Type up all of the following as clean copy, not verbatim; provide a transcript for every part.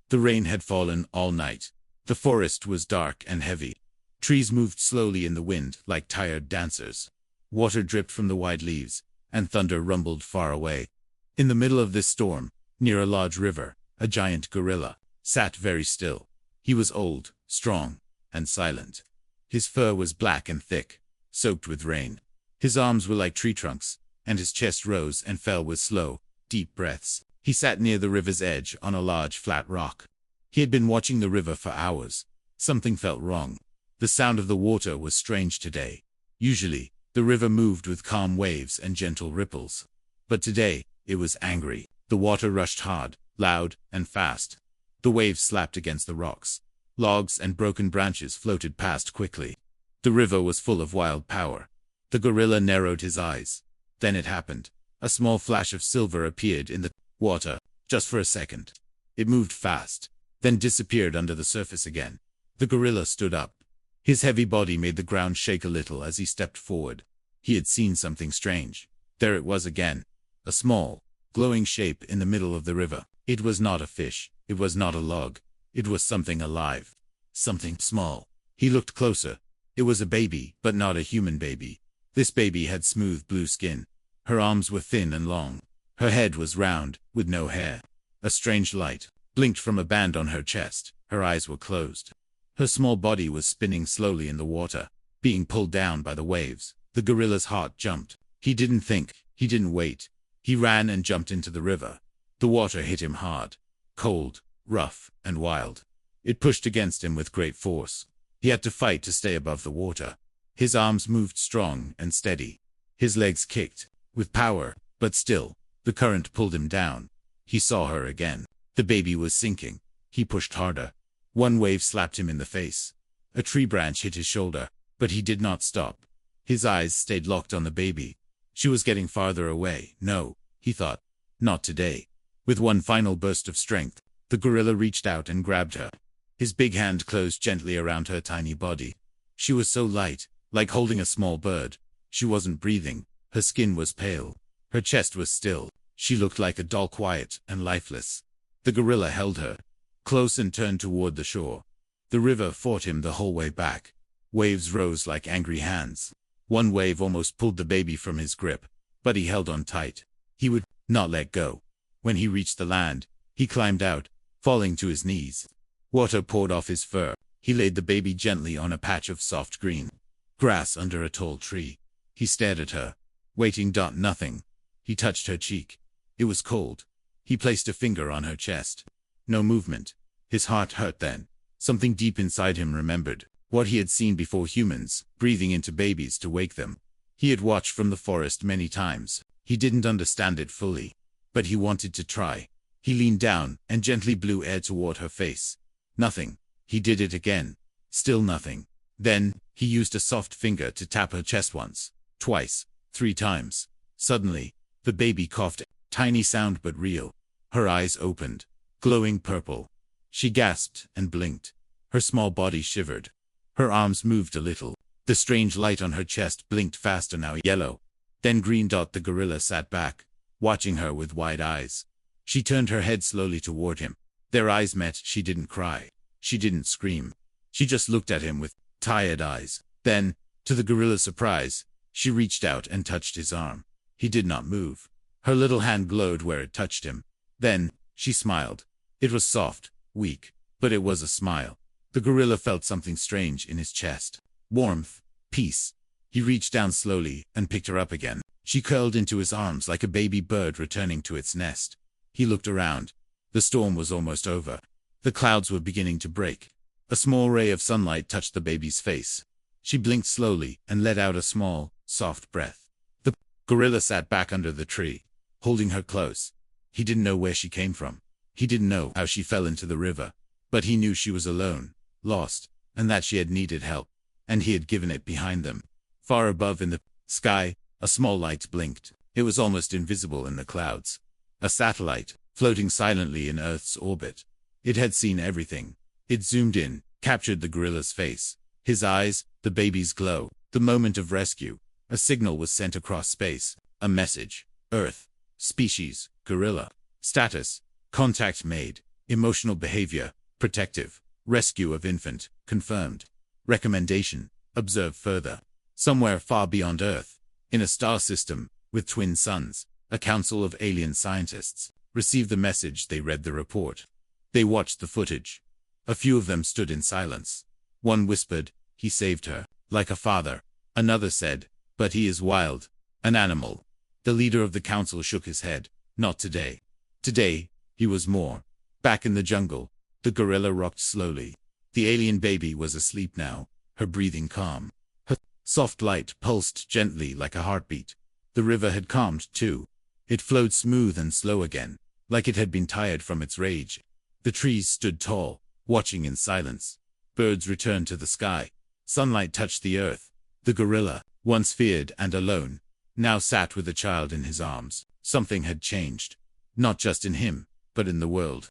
The rain had fallen all night. The forest was dark and heavy. Trees moved slowly in the wind like tired dancers. Water dripped from the wide leaves, and thunder rumbled far away. In the middle of this storm, near a large river, a giant gorilla sat very still. He was old, strong, and silent. His fur was black and thick, soaked with rain. His arms were like tree trunks, and his chest rose and fell with slow, deep breaths. He sat near the river's edge on a large flat rock. He had been watching the river for hours. Something felt wrong. The sound of the water was strange today. Usually, the river moved with calm waves and gentle ripples. But today, it was angry. The water rushed hard, loud, and fast. The waves slapped against the rocks. Logs and broken branches floated past quickly. The river was full of wild power. The gorilla narrowed his eyes. Then it happened. A small flash of silver appeared in the water, just for a second. It moved fast, then disappeared under the surface again. The gorilla stood up. His heavy body made the ground shake a little as he stepped forward. He had seen something strange. There it was again. A small, glowing shape in the middle of the river. It was not a fish. It was not a log. It was something alive. Something small. He looked closer. It was a baby, but not a human baby. This baby had smooth blue skin. Her arms were thin and long. Her head was round, with no hair. A strange light blinked from a band on her chest. Her eyes were closed. Her small body was spinning slowly in the water, being pulled down by the waves. The gorilla's heart jumped. He didn't think. He didn't wait. He ran and jumped into the river. The water hit him hard. Cold, rough, and wild. It pushed against him with great force. He had to fight to stay above the water. His arms moved strong and steady. His legs kicked, with power, but still, the current pulled him down. He saw her again. The baby was sinking. He pushed harder. One wave slapped him in the face. A tree branch hit his shoulder, but he did not stop. His eyes stayed locked on the baby. She was getting farther away. No, he thought. Not today. With one final burst of strength, the gorilla reached out and grabbed her. His big hand closed gently around her tiny body. She was so light, like holding a small bird. She wasn't breathing. Her skin was pale. Her chest was still. She looked like a doll, quiet and lifeless. The gorilla held her close and turned toward the shore. The river fought him the whole way back. Waves rose like angry hands. One wave almost pulled the baby from his grip, but he held on tight. He would not let go. When he reached the land, he climbed out, falling to his knees. Water poured off his fur. He laid the baby gently on a patch of soft green grass under a tall tree. He stared at her, waiting. Nothing. He touched her cheek. It was cold. He placed a finger on her chest. No movement. His heart hurt then. Something deep inside him remembered what he had seen before: humans breathing into babies to wake them. He had watched from the forest many times. He didn't understand it fully, but he wanted to try. He leaned down and gently blew air toward her face. Nothing. He did it again. Still nothing. Then, he used a soft finger to tap her chest once, twice, 3 times. Suddenly, the baby coughed. Tiny sound but real. Her eyes opened, glowing purple. She gasped and blinked. Her small body shivered. Her arms moved a little. The strange light on her chest blinked faster, now yellow, then green. The gorilla sat back, watching her with wide eyes. She turned her head slowly toward him. Their eyes met. She didn't cry. She didn't scream. She just looked at him with tired eyes. Then, to the gorilla's surprise, she reached out and touched his arm. He did not move. Her little hand glowed where it touched him. Then, she smiled. It was soft, weak, but it was a smile. The gorilla felt something strange in his chest. Warmth, peace. He reached down slowly and picked her up again. She curled into his arms like a baby bird returning to its nest. He looked around. The storm was almost over. The clouds were beginning to break. A small ray of sunlight touched the baby's face. She blinked slowly and let out a small, soft breath. The gorilla sat back under the tree, holding her close. He didn't know where she came from. He didn't know how she fell into the river. But he knew she was alone, lost, and that she had needed help. And he had given it. Behind them, far above in the sky, a small light blinked. It was almost invisible in the clouds. A satellite, floating silently in Earth's orbit. It had seen everything. It zoomed in, captured the gorilla's face, his eyes, the baby's glow. The moment of rescue. A signal was sent across space. A message. Earth. Species. Gorilla. Status. Contact made. Emotional behavior, protective, rescue of infant, confirmed. Recommendation, observe further. Somewhere far beyond Earth, in a star system, with twin suns, a council of alien scientists received the message. They read the report. They watched the footage. A few of them stood in silence. One whispered, "He saved her, like a father." Another said, "But he is wild, an animal." The leader of the council shook his head. Not today. Today, he was more. Back in the jungle, the gorilla rocked slowly. The alien baby was asleep now, her breathing calm. Her soft light pulsed gently like a heartbeat. The river had calmed too. It flowed smooth and slow again, like it had been tired from its rage. The trees stood tall, watching in silence. Birds returned to the sky. Sunlight touched the earth. The gorilla, once feared and alone, now sat with a child in his arms. Something had changed. Not just in him, but in the world.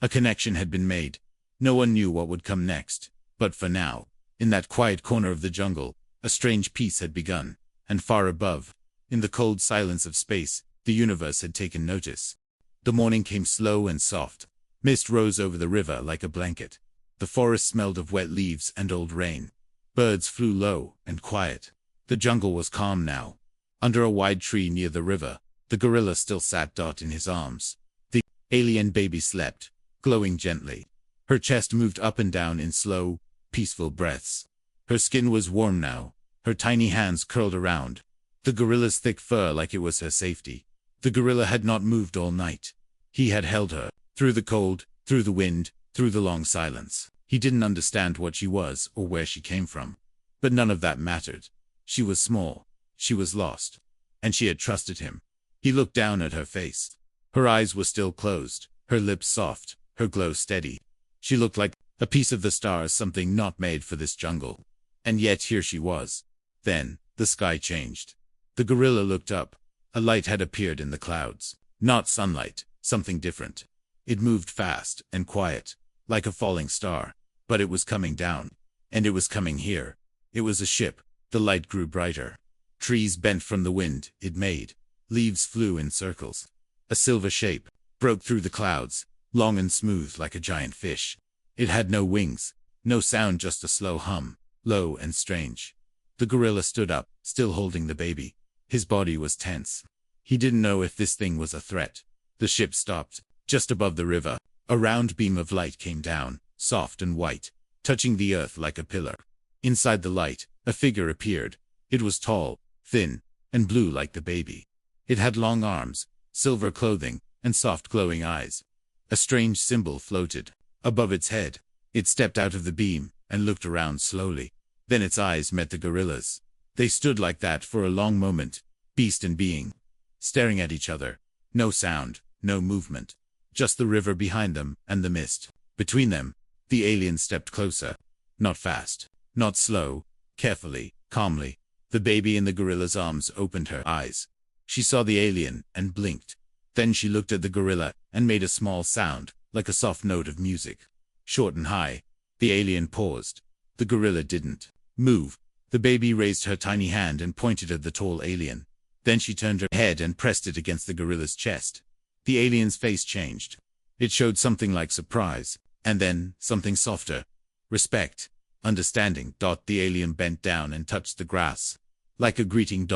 A connection had been made. No one knew what would come next. But for now, in that quiet corner of the jungle, a strange peace had begun. And far above, in the cold silence of space, the universe had taken notice. The morning came slow and soft. Mist rose over the river like a blanket. The forest smelled of wet leaves and old rain. Birds flew low and quiet. The jungle was calm now. Under a wide tree near the river, the gorilla still sat in his arms. The alien baby slept, glowing gently. Her chest moved up and down in slow, peaceful breaths. Her skin was warm now, her tiny hands curled around the gorilla's thick fur like it was her safety. The gorilla had not moved all night. He had held her, through the cold, through the wind, through the long silence. He didn't understand what she was or where she came from. But none of that mattered. She was small. She was lost. And she had trusted him. He looked down at her face. Her eyes were still closed, her lips soft, her glow steady. She looked like a piece of the stars, something not made for this jungle. And yet here she was. Then, the sky changed. The gorilla looked up. A light had appeared in the clouds. Not sunlight, something different. It moved fast and quiet, like a falling star. But it was coming down. And it was coming here. It was a ship. The light grew brighter. Trees bent from the wind it made. Leaves flew in circles. A silver shape broke through the clouds, long and smooth like a giant fish. It had no wings, no sound, just a slow hum, low and strange. The gorilla stood up, still holding the baby. His body was tense. He didn't know if this thing was a threat. The ship stopped, just above the river. A round beam of light came down, soft and white, touching the earth like a pillar. Inside the light, a figure appeared. It was tall, thin, and blue like the baby. It had long arms, silver clothing, and soft glowing eyes. A strange symbol floated above its head. It stepped out of the beam and looked around slowly. Then its eyes met the gorilla's. They stood like that for a long moment, beast and being, staring at each other. No sound, no movement. Just the river behind them and the mist. Between them, the alien stepped closer. Not fast, not slow, carefully, calmly. The baby in the gorilla's arms opened her eyes. She saw the alien and blinked. Then she looked at the gorilla and made a small sound, like a soft note of music. Short and high. The alien paused. The gorilla didn't move. The baby raised her tiny hand and pointed at the tall alien. Then she turned her head and pressed it against the gorilla's chest. The alien's face changed. It showed something like surprise, and then something softer. Respect. Understanding. The alien bent down and touched the grass, like a greeting.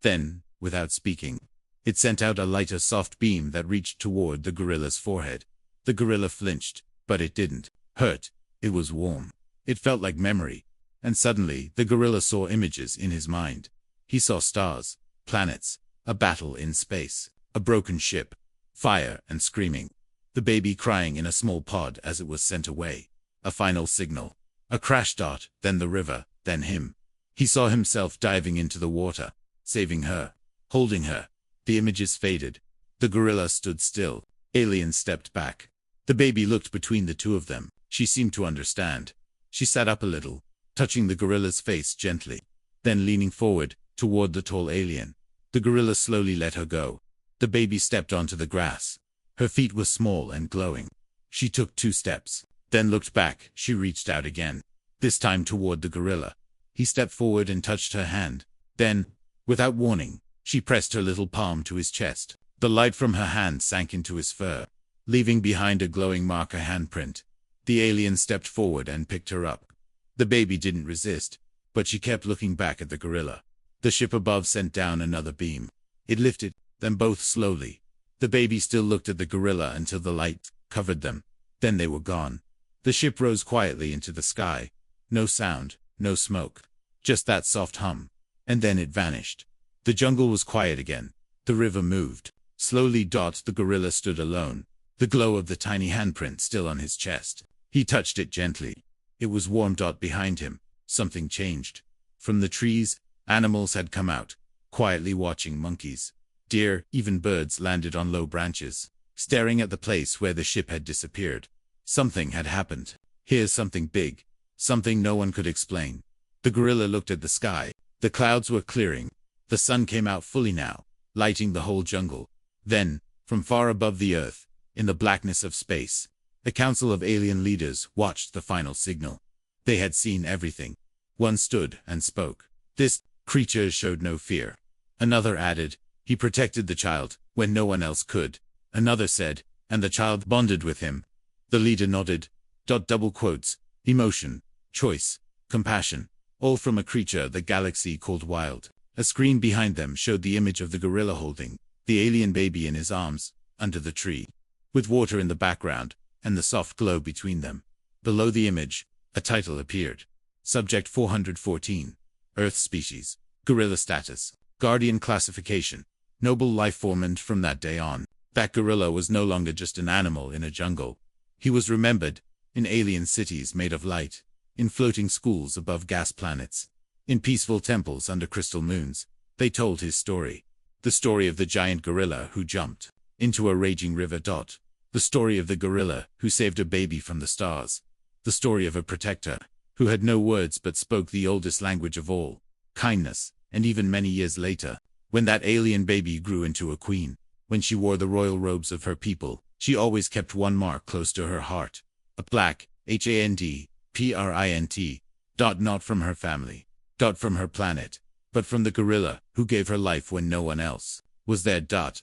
Then, without speaking, it sent out a lighter soft beam that reached toward the gorilla's forehead. The gorilla flinched, but it didn't hurt. It was warm. It felt like memory. And suddenly, the gorilla saw images in his mind. He saw stars, planets, a battle in space, a broken ship, fire and screaming. The baby crying in a small pod as it was sent away. A final signal. A crash. Then the river, then him. He saw himself diving into the water, saving her, holding her. The images faded. The gorilla stood still. Alien stepped back. The baby looked between the two of them. She seemed to understand. She sat up a little, touching the gorilla's face gently. Then leaning forward, toward the tall alien. The gorilla slowly let her go. The baby stepped onto the grass. Her feet were small and glowing. She took 2 steps, then looked back. She reached out again, this time toward the gorilla. He stepped forward and touched her hand. Then, without warning, she pressed her little palm to his chest. The light from her hand sank into his fur. leaving behind a glowing marker handprint. The alien stepped forward and picked her up. The baby didn't resist, but she kept looking back at the gorilla. The ship above sent down another beam. It lifted them both slowly. The baby still looked at the gorilla until the light covered them. Then they were gone. The ship rose quietly into the sky. No sound, no smoke. Just that soft hum. And then it vanished. The jungle was quiet again. The river moved. Slowly. The gorilla stood alone. The glow of the tiny handprint still on his chest. He touched it gently. It was warm. Behind him, something changed. From the trees, animals had come out, quietly watching. Monkeys, deer, even birds landed on low branches, staring at the place where the ship had disappeared. Something had happened. Here's something big. Something no one could explain. The gorilla looked at the sky. The clouds were clearing. The sun came out fully now, lighting the whole jungle. Then, from far above the earth, in the blackness of space, a council of alien leaders watched the final signal. They had seen everything. One stood and spoke. This creature showed no fear. Another added, he protected the child when no one else could. Another said, and the child bonded with him. The leader nodded. Double quotes, emotion, choice, compassion, all from a creature the galaxy called wild. A screen behind them showed the image of the gorilla holding the alien baby in his arms, under the tree, with water in the background, and the soft glow between them. Below the image, a title appeared. Subject 414. Earth species. Gorilla status. Guardian classification. Noble life form. And from that day on, that gorilla was no longer just an animal in a jungle. He was remembered, in alien cities made of light, in floating schools above gas planets, in peaceful temples under crystal moons. They told his story. The story of the giant gorilla who jumped into a raging river. The story of the gorilla who saved a baby from the stars. The story of a protector who had no words but spoke the oldest language of all, kindness. And even many years later, when that alien baby grew into a queen, when she wore the royal robes of her people, she always kept one mark close to her heart. A black, HAND, PRINT. Not from her family. From her planet. But from the gorilla who gave her life when no one else was there.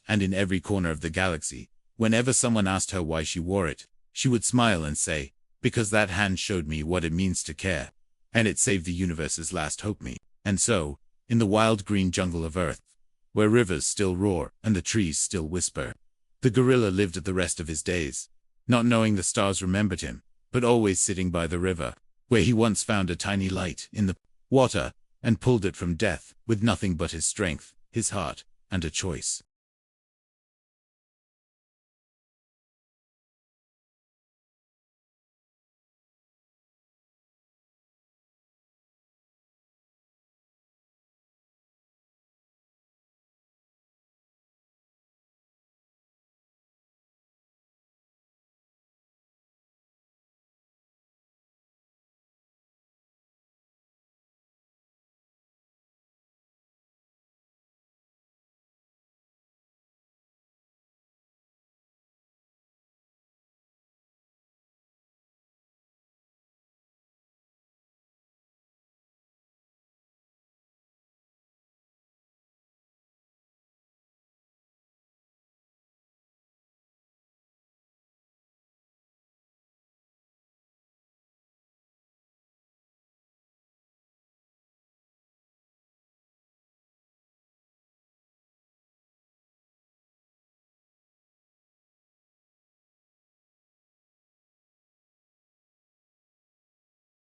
And in every corner of the galaxy, whenever someone asked her why she wore it, she would smile and say, because that hand showed me what it means to care. And it saved the universe's last hope. And so, in the wild green jungle of Earth, where rivers still roar and the trees still whisper, the gorilla lived the rest of his days, not knowing the stars remembered him, but always sitting by the river, where he once found a tiny light in the water, and pulled it from death with nothing but his strength, his heart, and a choice.